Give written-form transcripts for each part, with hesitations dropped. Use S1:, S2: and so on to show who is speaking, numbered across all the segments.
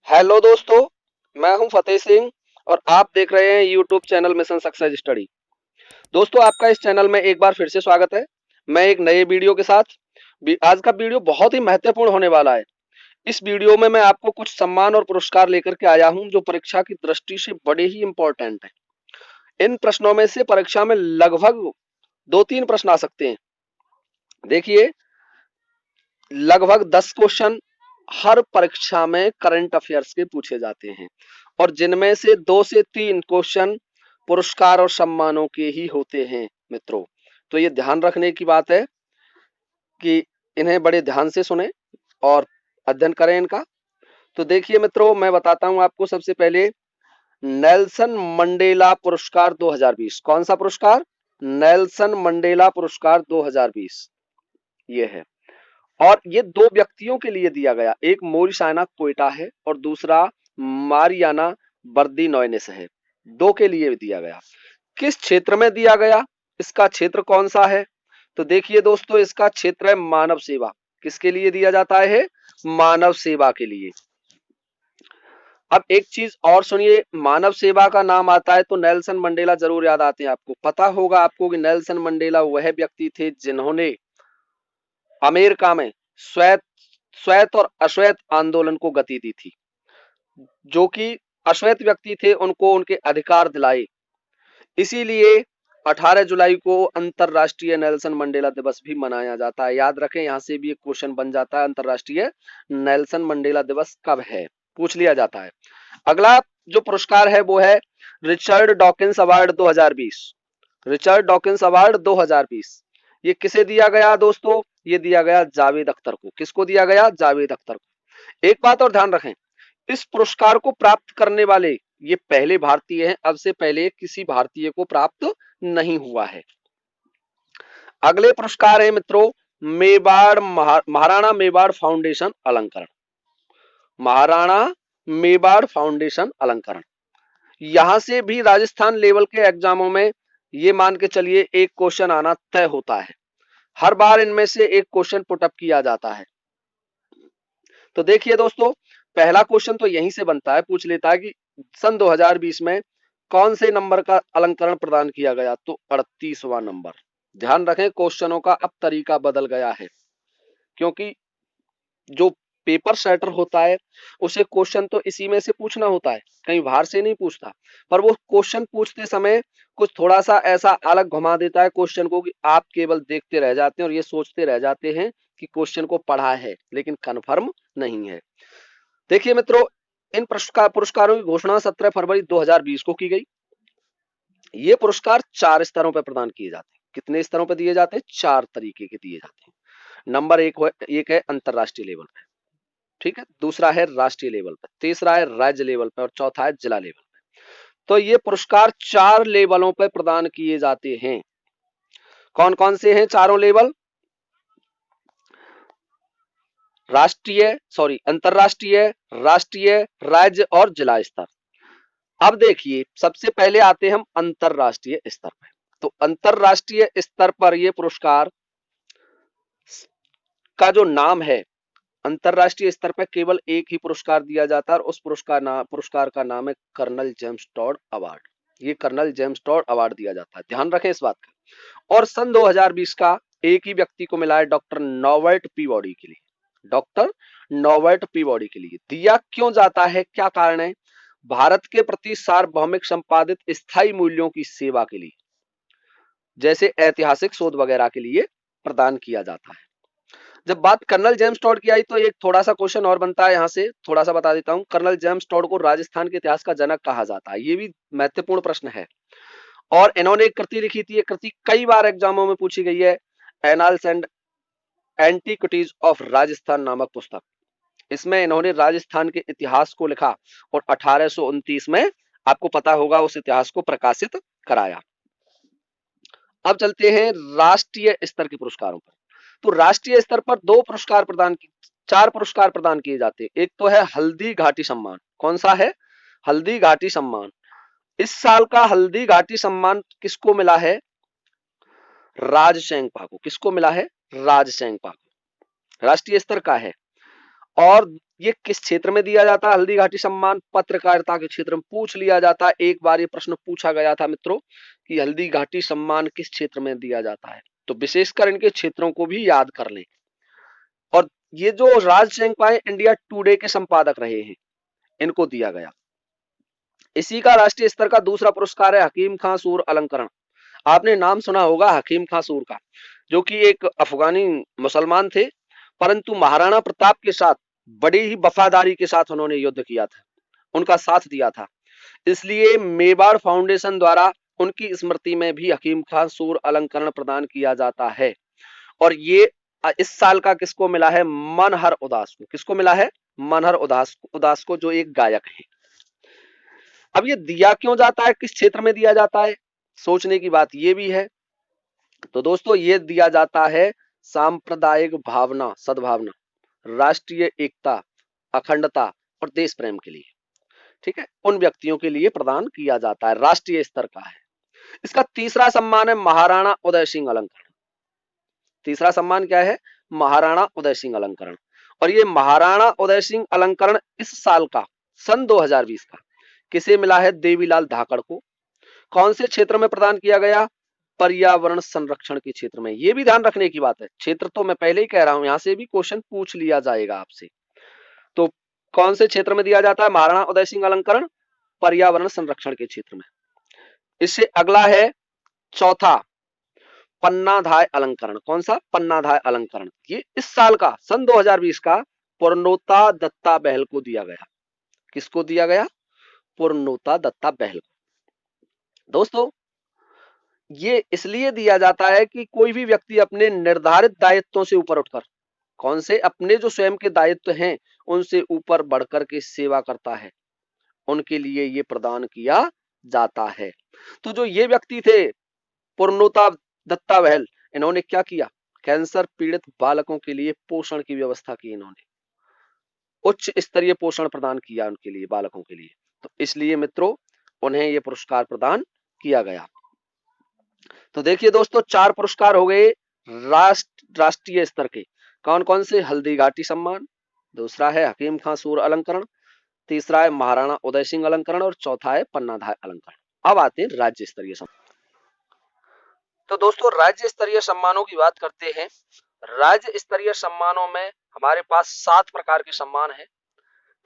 S1: Hello दोस्तों, मैं हूं फतेह सिंह और आप देख रहे हैं YouTube channel mission success study. दोस्तों, आपका इस चैनल में एक बार फिर से स्वागत है। मैं एक नए वीडियो के साथ आज का वीडियो बहुत ही महत्वपूर्ण होने वाला है। इस वीडियो में मैं आपको कुछ सम्मान और पुरस्कार लेकर के आया हूं जो परीक्षा की दृष्टि से बड़े ही इंपॉर्टेंट हैं। इन प्रश्नों में से परीक्षा में लगभग 2-3 प्रश्न आ सकते हैं। देखिए, लगभग 10 क्वेश्चन हर परीक्षा में करंट अफेयर्स के पूछे जाते हैं और जिनमें से 2 से 3 क्वेश्चन पुरस्कार और सम्मानों के ही होते हैं मित्रों। तो ये ध्यान रखने की बात है कि इन्हें बड़े ध्यान से सुने और अध्ययन करें इनका। तो देखिए मित्रों, मैं बताता हूं आपको सबसे पहले नेल्सन मंडेला पुरस्कार 2020। कौन सा पुरस्कार? नेल्सन मंडेला पुरस्कार 2020 ये है। और ये 2 व्यक्तियों के लिए दिया गया, एक मोरिसाना कोइटा है और दूसरा मारियाना बर्दिनॉयनेस है। 2 के लिए दिया गया। किस क्षेत्र में दिया गया? इसका क्षेत्र कौन सा है? तो देखिए दोस्तों, इसका क्षेत्र है मानव सेवा। किसके लिए दिया जाता है? मानव सेवा के लिए। अब एक चीज और सुनिए, मानव सेवा का नाम आता है तो नेल्सन मंडेला जरूर याद आते हैं आपको। पता होगा आपको कि नेल्सन मंडेला वह व्यक्ति थे जिन्होंने अमेरिका में श्वेत श्वेत और अश्वेत आंदोलन को गति दी थी। जो कि अश्वेत व्यक्ति थे उनको उनके अधिकार दिलाए। इसीलिए 18 जुलाई को अंतरराष्ट्रीय नेल्सन मंडेला दिवस भी मनाया जाता है। याद रखें, यहां से भी एक क्वेश्चन बन जाता है, अंतरराष्ट्रीय नेल्सन मंडेला दिवस कब है, पूछ लिया जाता है। अगला जो पुरस्कार है वो है Richard Dawkins award 2020। Richard Dawkins award 2020 ये किसे दिया गया दोस्तों? ये दिया गया जावेद अख्तर को। किसको दिया गया? जावेद अख्तर को। एक बात और ध्यान रखें, इस पुरस्कार को प्राप्त करने वाले ये पहले भारतीय हैं। अब से पहले किसी भारतीय को प्राप्त नहीं हुआ है। अगले पुरस्कार है मित्रों मेवाड़ महाराणा मेवाड़ फाउंडेशन अलंकरण। महाराणा मेवाड़ फाउंडेशन अलंकरण। यहां से भी राजस्थान लेवल के एग्जामों में ये मान के चलिए एक क्वेश्चन आना तय होता है। हर बार इनमें से एक क्वेश्चन पुटअप किया जाता है। तो देखिए दोस्तों, पहला क्वेश्चन तो यहीं से बनता है, पूछ लेता है कि सन 2020 में कौन से नंबर का अलंकरण प्रदान किया गया? तो 38वां नंबर। ध्यान रखें, क्वेश्चनों का अब तरीका बदल गया है, क्योंकि जो पेपर सेटर होता है उसे क्वेश्चन तो इसी में से पूछना होता है, कहीं बाहर से नहीं पूछता। पर वो क्वेश्चन पूछते समय कुछ थोड़ा सा ऐसा अलग घुमा देता है क्वेश्चन को कि आप केवल देखते रह जाते हैं और ये सोचते रह जाते हैं कि क्वेश्चन को पढ़ा है, लेकिन कन्फर्म नहीं है। देखिए मित्रों, इन पुरस्कारों की घोषणा 17 फरवरी 2020 को की गई। ये पुरस्कार 4 स्तरों पर प्रदान किए जाते हैं। कितने स्तरों पर दिए जाते हैं? 4 तरीके के दिए जाते हैं। नंबर एक है अंतरराष्ट्रीय लेवल पे, ठीक है, दूसरा है राष्ट्रीय लेवल पे, तीसरा है राज्य लेवल पे और चौथा है जिला लेवल पे। तो ये पुरस्कार 4 लेवलों पे प्रदान किए जाते हैं। कौन कौन से हैं चारों लेवल? अंतरराष्ट्रीय, राष्ट्रीय, राज्य और जिला स्तर। अब देखिए, सबसे पहले आते हम अंतरराष्ट्रीय स्तर पर। तो अंतरराष्ट्रीय स्तर पर यह पुरस्कार का जो नाम है, अंतरराष्ट्रीय स्तर पर केवल एक ही पुरस्कार दिया जाता है और उस पुरस्कार का नाम है कर्नल जेम्स टॉड अवार्ड। ये कर्नल जेम्स टॉड अवार्ड दिया जाता है, ध्यान रखें इस बात का। और सन 2020 का एक ही व्यक्ति को मिला है, डॉक्टर नॉबर्ट पीबॉडी के लिए। डॉक्टर नॉबर्ट पीबॉडी के लिए दिया क्यों जाता है, क्या कारण है? भारत के प्रति सार्वभौमिक संपादित स्थायी मूल्यों की सेवा के लिए, जैसे ऐतिहासिक शोध वगैरह के लिए प्रदान किया जाता है। जब बात कर्नल जेम्स टॉड की आई तो एक थोड़ा सा क्वेश्चन और बनता है, यहां से थोड़ा सा बता देता हूं। कर्नल जेम्स टॉड को राजस्थान के इतिहास का जनक कहा जाता है, ये भी महत्वपूर्ण प्रश्न है। और इन्होंने एक कृति लिखी थी, ये कृति कई बार एग्जामों में पूछी गई है, annals and antiquities of Rajasthan नामक पुस्तक। इसमें इन्होंने राजस्थान के इतिहास को लिखा और 1829 में आपको पता होगा उस इतिहास को प्रकाशित कराया। अब चलते हैं राष्ट्रीय स्तर के पुरस्कारों पर। तो राष्ट्रीय स्तर पर 4 पुरस्कार प्रदान किए जाते हैं। एक तो है हल्दी घाटी सम्मान। कौन सा है? हल्दी घाटी सम्मान। इस साल का हल्दी घाटी सम्मान किसको मिला है? राज सेंगपा को। किसको मिला है? राज सेंगपा को। राष्ट्रीय स्तर का है। और ये किस क्षेत्र में दिया जाता है हल्दी घाटी सम्मान? पत्रकारिता के क्षेत्र में पूछ लिया जाता है। एक बार ये प्रश्न पूछा गया था मित्रों कि हल्दी घाटी सम्मान किस क्षेत्र में दिया जाता है, तो विशेषकर इनके क्षेत्रों को भी याद कर लें। और ये जो राज सेंगपाई इंडिया टुडे के संपादक रहे हैं, इनको दिया गया। इसी का राष्ट्रीय स्तर का दूसरा पुरस्कार है हकीम खां सूर अलंकरण। आपने नाम सुना होगा हकीम खां सूर का, जो कि एक अफगानी मुसलमान थे, परंतु महाराणा प्रताप के साथ बड़ी ही वफादारी के साथ उन्होंने युद्ध किया था, उनका साथ दिया था। इसलिए मेवाड़ फाउंडेशन द्वारा उनकी स्मृति में भी हकीम खां सूर अलंकरण प्रदान किया जाता है। और ये इस साल का किसको मिला है? मनहर उदास को। किसको मिला है? मनहर उदास को, जो एक गायक है। अब ये दिया क्यों जाता है, किस क्षेत्र में दिया जाता है, सोचने की बात ये भी है। तो दोस्तों ये दिया जाता है सांप्रदायिक भावना, सद्भावना, राष्ट्रीय एकता, अखंडता और देश प्रेम के लिए। ठीक है, उन व्यक्तियों के लिए प्रदान किया जाता है, राष्ट्रीय स्तर का है। इसका तीसरा सम्मान है महाराणा उदय सिंह अलंकरण। तीसरा सम्मान क्या है? महाराणा उदय सिंह अलंकरण। और ये महाराणा उदय सिंह अलंकरण इस साल का, सन 2020 का, किसे मिला है? देवीलाल धाकड़ को। कौन से क्षेत्र में प्रदान किया गया? पर्यावरण संरक्षण के क्षेत्र में। ये भी ध्यान रखने की बात है, क्षेत्र तो मैं पहले ही कह रहा हूं, यहां से भी क्वेश्चन पूछ लिया जाएगा आपसे। तो कौन से क्षेत्र में दिया जाता है महाराणा उदय सिंह अलंकरण? पर्यावरण संरक्षण के क्षेत्र में। इससे अगला है चौथा, पन्नाधाय अलंकरण। कौन सा? पन्नाधाय अलंकरण। ये इस साल का, सन 2020 का, पूर्णोता दत्ता बहल को दिया गया। किसको दिया गया? पूर्णोता दत्ता बहल को। दोस्तों ये इसलिए दिया जाता है कि कोई भी व्यक्ति अपने निर्धारित दायित्वों से ऊपर उठकर, कौन से? अपने जो स्वयं के दायित्व हैं उनसे ऊपर बढ़कर के सेवा करता है, उनके लिए ये प्रदान किया जाता है। तो जो ये व्यक्ति थे पूर्णोता दत्ता बहल, इन्होंने क्या किया? कैंसर पीड़ित बालकों के लिए पोषण की व्यवस्था की, इन्होंने उच्च स्तरीय पोषण प्रदान किया उनके लिए, बालकों के लिए। तो इसलिए मित्रों उन्हें यह पुरस्कार प्रदान किया गया। तो देखिए दोस्तों, 4 पुरस्कार हो गए राष्ट्रीय स्तर के। कौन कौन से? हल्दी घाटी सम्मान, दूसरा है हकीम खां सूर अलंकरण, तीसरा है महाराणा उदय सिंह अलंकरण और चौथा है पन्नाधाय अलंकरण। अब आते हैं राज्य स्तरीय सम्मान। तो दोस्तों राज्य स्तरीय सम्मानों की बात करते हैं। राज्य स्तरीय सम्मानों में हमारे पास 7 प्रकार के सम्मान हैं।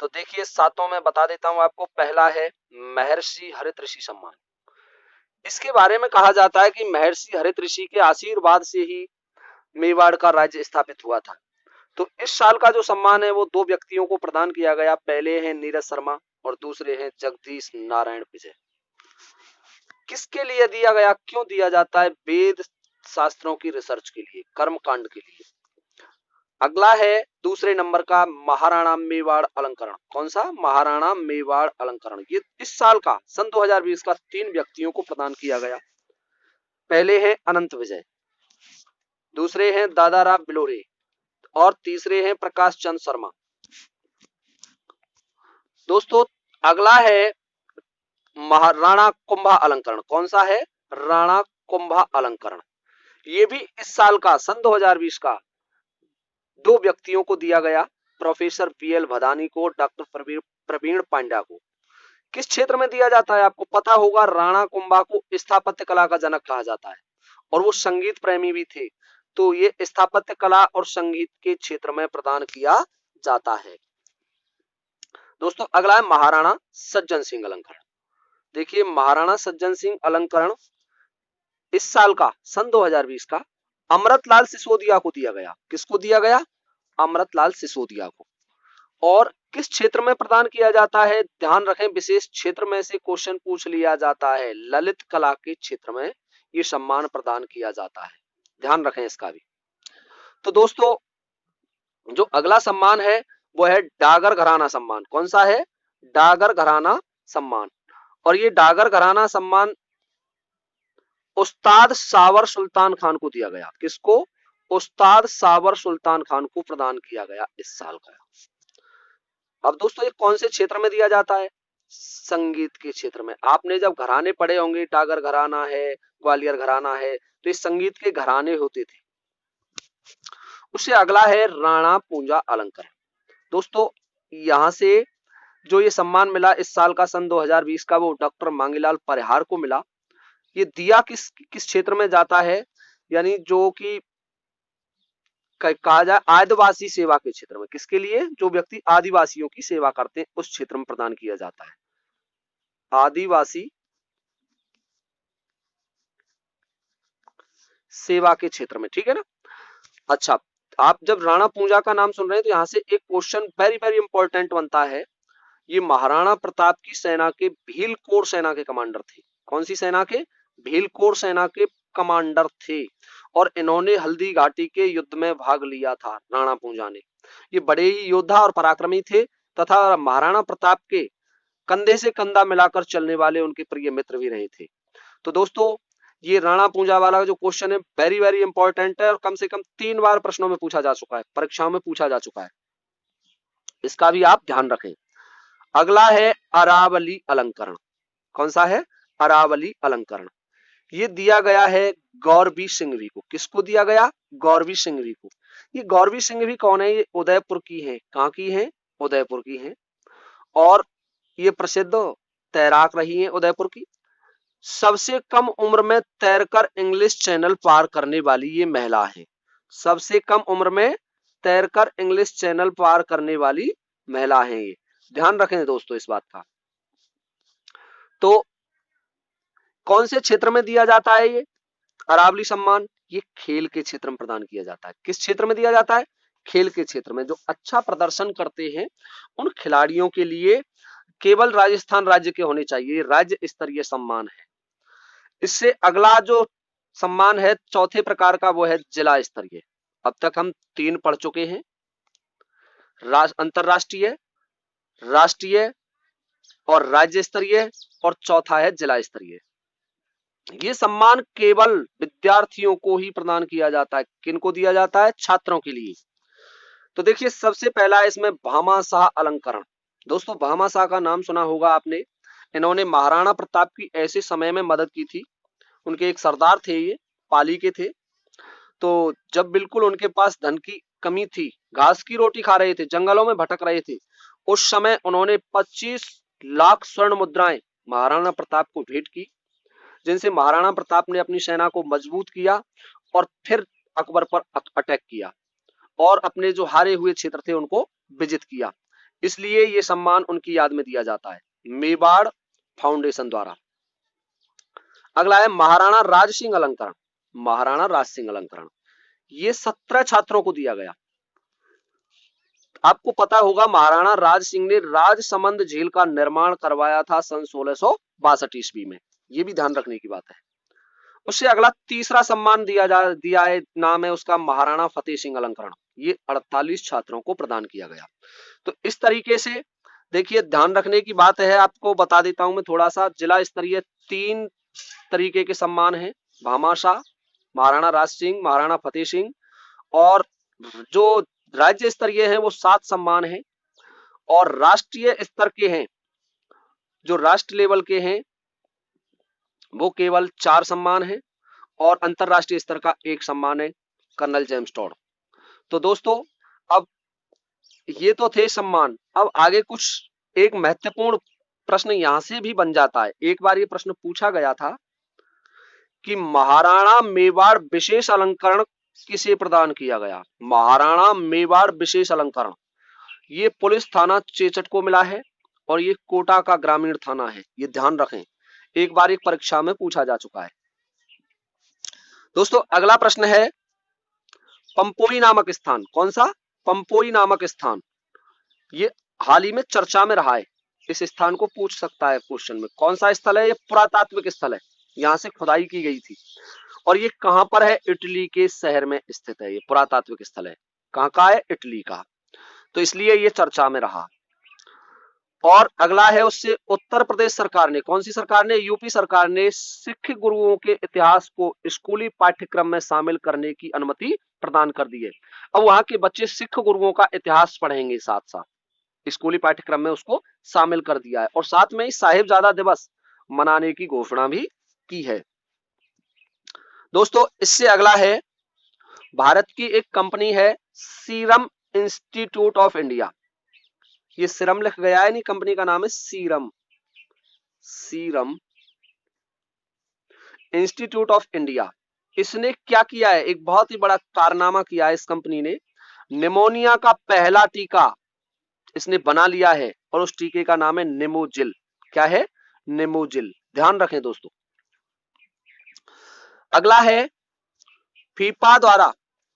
S1: तो देखिए सातों में बता देता हूं आपको। पहला है महर्षि हरित ऋषि सम्मान। इसके बारे में कहा जाता है कि महर्षि हरित ऋषि के आशीर्वाद से ही मेवाड़ का राज्य स्थापित हुआ था। तो इस साल का जो सम्मान है वो 2 व्यक्तियों को प्रदान किया गया। पहले हैं नीरज शर्मा और दूसरे हैं जगदीश नारायण विजय। किसके लिए दिया गया, क्यों दिया जाता है? वेद शास्त्रों की रिसर्च के लिए, कर्मकांड के लिए। अगला है दूसरे नंबर का महाराणा मेवाड़ अलंकरण। कौन सा? महाराणा मेवाड़ अलंकरण। ये इस साल का, सन 2020 का, 3 व्यक्तियों को प्रदान किया गया। पहले हैं अनंत विजय, दूसरे हैं दादाराव बिलोरे और तीसरे हैं प्रकाश चंद शर्मा। दोस्तों अगला है महाराणा कुंभा अलंकरण। कौन सा है? राणा कुंभा अलंकरण। ये भी इस साल का, सन 2020 का, 2 व्यक्तियों को दिया गया। प्रोफेसर बीएल भदानी को, डॉक्टर प्रवीण पांड्या को। किस क्षेत्र में दिया जाता है? आपको पता होगा, राणा कुंभा को स्थापत्य कला का जनक कहा जाता है और वो संगीत प्रेमी भी थे। तो ये स्थापत्य कला और संगीत के क्षेत्र में प्रदान किया जाता है। दोस्तों अगला है महाराणा सज्जन सिंह अलंकरण। देखिए महाराणा सज्जन सिंह अलंकरण इस साल का, सन 2020 का, अमृतलाल सिसोदिया को दिया गया। किसको दिया गया? अमृतलाल सिसोदिया को। और किस क्षेत्र में प्रदान किया जाता है? ध्यान रखें, विशेष क्षेत्र में से क्वेश्चन पूछ लिया जाता है। ललित कला के क्षेत्र में ये सम्मान प्रदान किया जाता है, ध्यान रखें इसका भी। तो दोस्तों जो अगला सम्मान है वो है डागर घराना सम्मान। कौन सा है? डागर घराना सम्मान। और ये डागर घराना सम्मान उस्ताद सावर सुल्तान खान को दिया गया। किसको? उस्ताद सावर सुल्तान खान को प्रदान किया गया इस साल का। अब दोस्तों ये कौन से क्षेत्र में दिया जाता है? संगीत के क्षेत्र में। आपने जब घराने पढ़े होंगे, डागर घराना है, ग्वालियर घराना है, तो ये संगीत के घराने होते थे। उससे अगला है राणा पूंजा अलंकरण। दोस्तों यहाँ से जो ये सम्मान मिला इस साल का, सन 2020 का, वो डॉक्टर मांगीलाल परिहार को मिला। ये दिया किस किस क्षेत्र में जाता है, यानी जो कि कहा जाए आदिवासी सेवा के क्षेत्र में, किसके लिए, जो व्यक्ति आदिवासियों की सेवा करते हैं उस क्षेत्र में प्रदान किया जाता है, आदिवासी सेवा के क्षेत्र में, ठीक है ना। अच्छा, आप जब राणा पूंजा का नाम सुन रहे हैं तो यहां से एक क्वेश्चन वेरी वेरी इंपॉर्टेंट बनता है। ये महाराणा प्रताप की सेना के भीलकोर सेना के कमांडर थे। कौन सी सेना के? भीलकोर सेना के कमांडर थे। और इन्होंने हल्दी घाटी के युद्ध में भाग लिया था, राणा पूंजा ने। ये बड़े ही योद्धा और पराक्रमी थे तथा महाराणा प्रताप के कंधे से कंधा मिलाकर चलने वाले उनके प्रिय मित्र भी रहे थे। तो दोस्तों ये राणा पूंजा वाला जो क्वेश्चन है वेरी वेरी इंपॉर्टेंट है और कम से कम 3 बार प्रश्नों में पूछा जा चुका है, परीक्षाओं में पूछा जा चुका है, इसका भी आप ध्यान रखें। अगला है अरावली अलंकरण। कौन सा है? अरावली अलंकरण। ये दिया गया है गौरवी सिंघवी को। किसको दिया गया? गौरवी सिंघवी को। ये गौरवी सिंघवी कौन है? ये उदयपुर की है। कहां की है? उदयपुर की है। और ये प्रसिद्ध तैराक रही है उदयपुर की। सबसे कम उम्र में तैरकर इंग्लिश चैनल पार करने वाली ये महिला है। सबसे कम उम्र में तैरकर इंग्लिश चैनल पार करने वाली महिला है ये। ध्यान रखें दोस्तों इस बात का। तो कौन से क्षेत्र में दिया जाता है ये अरावली सम्मान? ये खेल के क्षेत्र में प्रदान किया जाता है। किस क्षेत्र में दिया जाता है? खेल के क्षेत्र में। जो अच्छा प्रदर्शन करते हैं उन खिलाड़ियों के लिए केवल राजस्थान राज्य के होने चाहिए, राज्य स्तरीय सम्मान है। इससे अगला जो सम्मान है चौथे प्रकार का, वो है जिला स्तरीय। अब तक हम 3 पढ़ चुके हैं, अंतरराष्ट्रीय, राष्ट्रीय और राज्य स्तरीय, और चौथा है जिला स्तरीय। ये सम्मान केवल विद्यार्थियों को ही प्रदान किया जाता है। किनको दिया जाता है? छात्रों के लिए। तो देखिए सबसे पहला है इसमें भामाशाह अलंकरण। दोस्तों भामाशाह का नाम सुना होगा आपने। इन्होंने महाराणा प्रताप की ऐसे समय में मदद की थी। उनके एक सरदार थे, ये पाली के थे। तो जब बिल्कुल उनके पास धन की कमी थी, घास की रोटी खा रहे थे, जंगलों में भटक रहे थे, उस समय उन्होंने 25 लाख स्वर्ण मुद्राएं महाराणा प्रताप को भेंट की, जिनसे महाराणा प्रताप ने अपनी सेना को मजबूत किया और फिर अकबर पर अटैक किया और अपने जो हारे हुए क्षेत्र थे उनको विजित किया। इसलिए ये सम्मान उनकी याद में दिया जाता है मेवाड़ फाउंडेशन द्वारा। अगला है महाराणा राज सिंह अलंकरण। महाराणा राज सिंह अलंकरण ये 17 छात्रों को दिया गया। आपको पता होगा महाराणा राज सिंह ने राजसमंद झील का निर्माण करवाया था सन 1662 ईस्वी में। ये भी ध्यान रखने की बात है। उससे अगला तीसरा सम्मान दिया है, नाम है उसका महाराणा फतेह सिंह अलंकरण। ये 48 छात्रों को प्रदान किया गया। तो इस तरीके से देखिए ध्यान रखने की बात है। आपको बता देता हूं मैं थोड़ा सा। जिला स्तरीय 3 तरीके के सम्मान है, भामाशाह, महाराणा राज सिंह, महाराणा फतेह सिंह। और जो राज्य स्तरीय है वो 7 सम्मान है। और राष्ट्रीय स्तर के हैं, जो राष्ट्र लेवल के हैं वो केवल 4 सम्मान है। और अंतरराष्ट्रीय स्तर का 1 सम्मान है, कर्नल जेम्स टॉड। तो दोस्तों अब ये तो थे सम्मान। अब आगे कुछ एक महत्वपूर्ण प्रश्न यहां से भी बन जाता है। एक बार ये प्रश्न पूछा गया था कि महाराणा मेवाड़ विशेष अलंकरण किसे प्रदान किया गया? महाराणा मेवाड़ विशेष अलंकरण ये पुलिस थाना चेचट को मिला है और ये कोटा का ग्रामीण थाना है। ये ध्यान रखें, एक बार एक परीक्षा में पूछा जा चुका है। दोस्तों अगला प्रश्न है पंपोई नामक स्थान। कौन सा? पंपोई नामक स्थान। ये हाल ही में चर्चा में रहा है। इस स्थान को पूछ सकता है क्वेश्चन में। कौन सा स्थल है? ये पुरातात्विक स्थल है, यहाँ से खुदाई की गई थी। और ये कहां पर है? इटली के शहर में स्थित है। ये पुरातात्विक स्थल है। कहां का है? इटली का। तो इसलिए ये चर्चा में रहा। और अगला है उससे उत्तर प्रदेश सरकार ने, कौन सी सरकार ने? यूपी सरकार ने सिख गुरुओं के इतिहास को स्कूली पाठ्यक्रम में शामिल करने की अनुमति प्रदान कर दी है। अब वहां के बच्चे सिख गुरुओं का इतिहास पढ़ेंगे, साथ साथ स्कूली पाठ्यक्रम में उसको शामिल कर दिया है। और साथ में ही साहिबजादा दिवस मनाने की घोषणा भी की है। दोस्तों इससे अगला है भारत की एक कंपनी है सीरम इंस्टीट्यूट ऑफ इंडिया। ये सीरम लिख गया है, नहीं, कंपनी का नाम है serum, serum institute of India. इसने क्या किया है, एक बहुत ही बड़ा कारनामा किया है इस कंपनी ने। निमोनिया का पहला टीका इसने बना लिया है और उस टीके का नाम है निमोजिल। क्या है? निमोजिल। ध्यान रखें दोस्तों। अगला है फीफा द्वारा,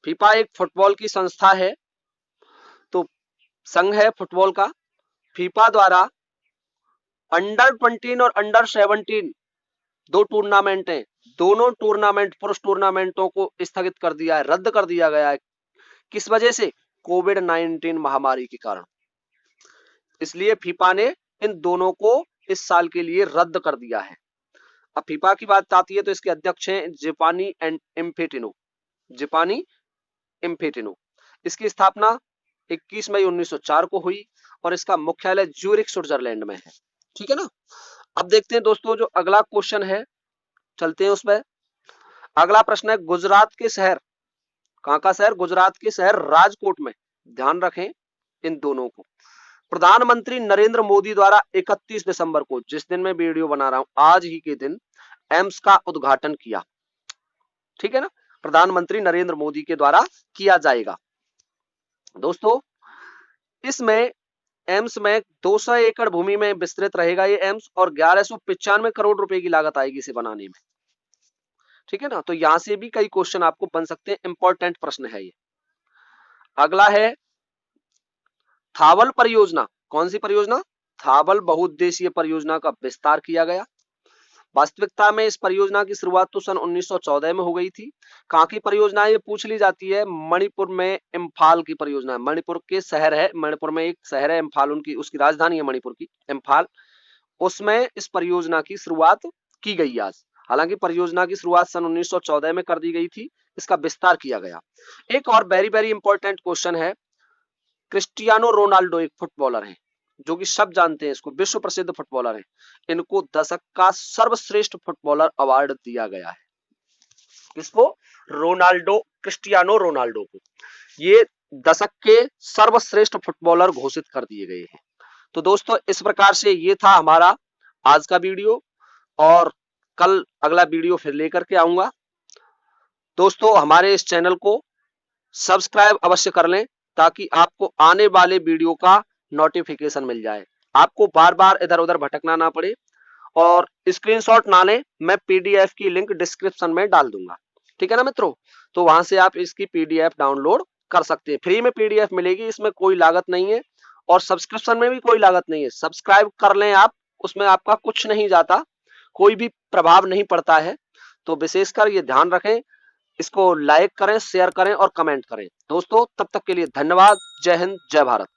S1: फीफा एक फुटबॉल की संस्था है, तो संघ है फुटबॉल का। फीफा द्वारा अंडर 20 और अंडर 17 दो टूर्नामेंट हैं, दोनों टूर्नामेंट, पुरुष टूर्नामेंटों को स्थगित कर दिया है, रद्द कर दिया गया है। किस वजह से? कोविड-19 महामारी के कारण। इसलिए फीफा ने इन दोनों को इस साल के लिए रद्द कर दिया है। अब फीफा की बात आती है तो इसके अध्यक्ष हैं जिपानी एंड इन्फेंटिनो, जिपानी इन्फेंटिनो। इसकी स्थापना 21 मई 1904 को हुई और इसका मुख्यालय ज्यूरिख स्विट्जरलैंड में है। ठीक है ना। अब देखते हैं दोस्तों जो अगला क्वेश्चन है, चलते हैं उसमें। अगला प्रश्न है गुजरात के शहर, कहां का शहर? गुजरात के शहर राजकोट में। ध्यान रखें इन दोनों को। प्रधानमंत्री नरेंद्र मोदी द्वारा 31 दिसंबर को, जिस दिन मैं वीडियो बना रहा हूं आज ही के दिन, एम्स का उद्घाटन किया। ठीक है ना। प्रधानमंत्री नरेंद्र मोदी के द्वारा किया जाएगा। दोस्तों इसमें एम्स में 200 एकड़ भूमि में विस्तृत रहेगा ये एम्स और 1195 करोड़ रुपए की लागत आएगी इसे बनाने में। ठीक है ना। तो यहां से भी कई क्वेश्चन आपको बन सकते हैं, इंपॉर्टेंट प्रश्न है ये। अगला है थावल परियोजना। कौन सी परियोजना? थावल बहुउद्देशीय परियोजना का विस्तार किया गया। वास्तविकता में इस परियोजना की शुरुआत तो सन 1914 में हो गई थी। कहां की परियोजना है ये पूछ ली जाती है, मणिपुर में इम्फाल की परियोजना है। मणिपुर के शहर है, मणिपुर में एक शहर है इम्फाल, उनकी उसकी राजधानी है मणिपुर की इम्फाल। उसमें इस परियोजना की शुरुआत की गई आज। हालांकि परियोजना की शुरुआत सन 1914 में कर दी गई थी, इसका विस्तार किया गया। एक और वेरी वेरी इंपॉर्टेंट क्वेश्चन है, क्रिस्टियानो रोनाल्डो एक फुटबॉलर है जो कि सब जानते हैं इसको, विश्व प्रसिद्ध फुटबॉलर है। इनको दशक का सर्वश्रेष्ठ फुटबॉलर अवार्ड दिया गया है। किसको? रोनाल्डो, क्रिस्टियानो रोनाल्डो को ये दशक के सर्वश्रेष्ठ फुटबॉलर घोषित कर दिए गए हैं। तो दोस्तों इस प्रकार से ये था हमारा आज का वीडियो और कल अगला वीडियो फिर लेकर के आऊंगा। दोस्तों हमारे इस चैनल को सब्सक्राइब अवश्य कर लें ताकि आपको आने वाले वीडियो का नोटिफिकेशन मिल जाए, आपको बार बार इधर उधर भटकना ना पड़े। और स्क्रीनशॉट ना लें, मैं पीडीएफ की लिंक डिस्क्रिप्शन में डाल दूंगा। ठीक है ना मित्रों। तो वहां से आप इसकी पीडीएफ डाउनलोड कर सकते हैं, फ्री में पीडीएफ मिलेगी, इसमें कोई लागत नहीं है और सब्सक्रिप्शन में भी कोई लागत नहीं है। सब्सक्राइब कर लें आप, उसमें आपका कुछ नहीं जाता, कोई भी प्रभाव नहीं पड़ता है। तो विशेषकर ये ध्यान रखें, इसको लाइक करें, शेयर करें और कमेंट करें। दोस्तों तब तक के लिए धन्यवाद। जय हिंद, जय भारत।